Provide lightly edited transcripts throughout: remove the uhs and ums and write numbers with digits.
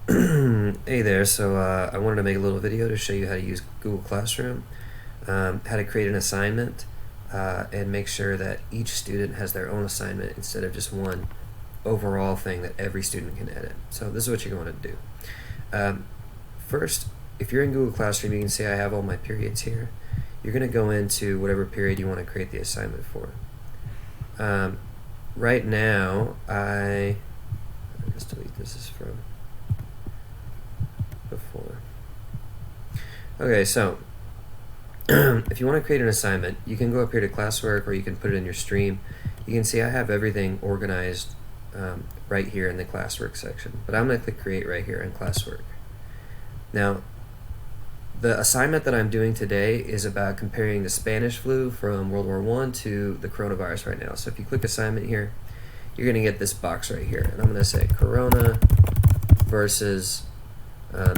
Hey there, so I wanted to make a little video to show you how to use Google Classroom, how to create an assignment, and make sure that each student has their own assignment instead of just one overall thing that every student can edit. So this is what you're going to do. First, if you're in Google Classroom, you can see I have all my periods here. You're going to go into whatever period you want to create the assignment for. Right now, I'll just delete this is from before. Okay, so if you want to create an assignment, you can go up here to classwork or you can put it in your stream. You can see I have everything organized right here in the classwork section, but I'm going to click create right here in classwork. Now, the assignment that I'm doing today is about comparing the Spanish flu from World War I to the coronavirus right now. So if you click assignment here, you're going to get this box right here, and I'm going to say Corona versus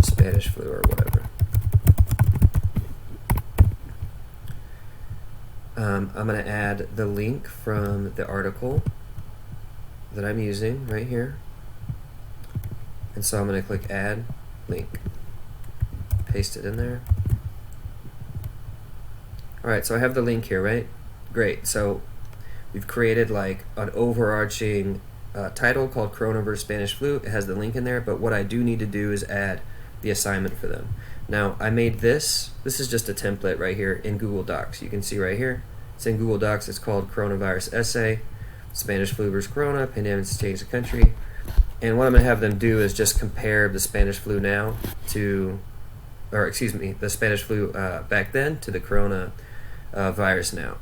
Spanish flu or whatever. I'm going to add the link from the article that I'm using right here. And so I'm going to click add link. Paste it in there. Alright, so I have the link here, right? Great. So we've created like an overarching title called Coronavirus Spanish Flu. It has the link in there, but what I do need to do is add the assignment for them. Now, I made this is just a template right here in Google Docs. You can see right here, it's in Google Docs. It's called Coronavirus Essay, Spanish Flu versus Corona, Pandemic to Change the Country. And what I'm going to have them do is just compare the Spanish flu now to, or excuse me, the Spanish flu back then to the Corona virus now.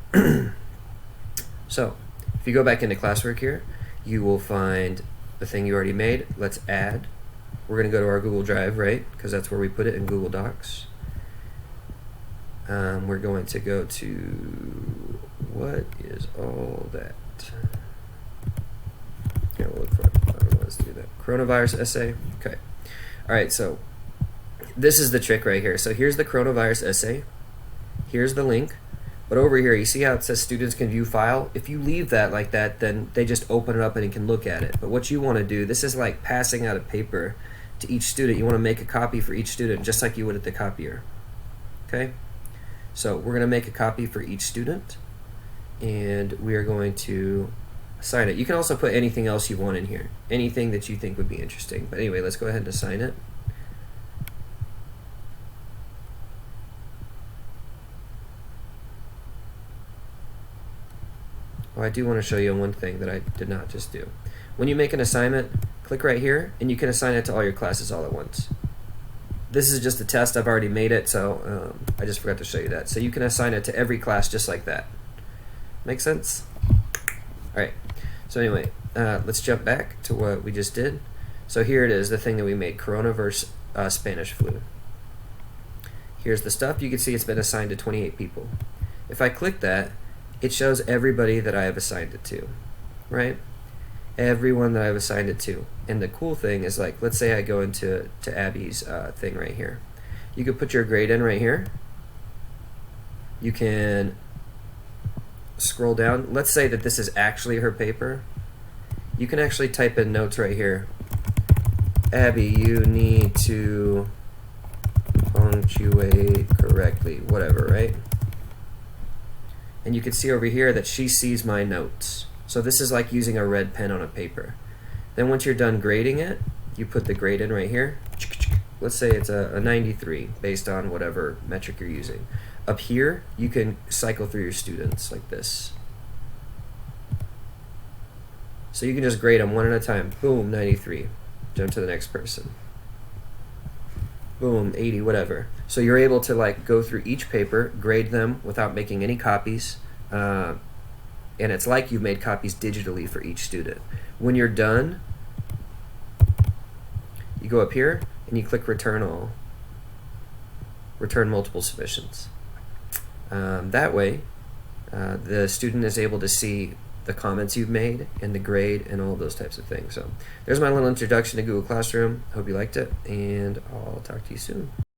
So, if you go back into classwork here, you will find the thing you already made. Let's add. We're going to go to our Google Drive, right? Because that's where we put it in Google Docs. We're going to go to, what is all that? Yeah, we'll look for it. I don't know, let's do that. Coronavirus essay. Okay. All right, so this is the trick right here. So here's the coronavirus essay. Here's the link. But over here, you see how it says students can view file? If you leave that like that, then they just open it up and you can look at it. But what you want to do, this is like passing out a paper to each student. You want to make a copy for each student, just like you would at the copier. Okay? So we're going to make a copy for each student, and we are going to assign it. You can also put anything else you want in here, anything that you think would be interesting. But anyway, let's go ahead and assign it. Oh, I do want to show you one thing that I did not just do. When you make an assignment, click right here, and you can assign it to all your classes all at once. This is just a test. I've already made it, so I just forgot to show you that. So you can assign it to every class just like that. Make sense? All right. So anyway, let's jump back to what we just did. So here it is, the thing that we made, Coronavirus Spanish flu. Here's the stuff. You can see it's been assigned to 28 people. If I click that, it shows everybody that I have assigned it to, right? Everyone that I've assigned it to. And the cool thing is, like, let's say I go into Abby's thing right here. You can put your grade in right here. You can scroll down. Let's say that this is actually her paper. You can actually type in notes right here. Abby, you need to punctuate correctly, whatever, right? And you can see over here that she sees my notes. So this is like using a red pen on a paper. Then once you're done grading it, you put the grade in right here. Let's say it's a 93 based on whatever metric you're using. Up here, you can cycle through your students like this. So you can just grade them one at a time. Boom, 93. Jump to the next person. Boom, 80, whatever. So you're able to like go through each paper, grade them without making any copies, and it's like you've made copies digitally for each student. When you're done, you go up here and you click return all. Return multiple submissions. That way, the student is able to see the comments you've made and the grade and all those types of things. So there's my little introduction to Google Classroom. Hope you liked it, and I'll talk to you soon.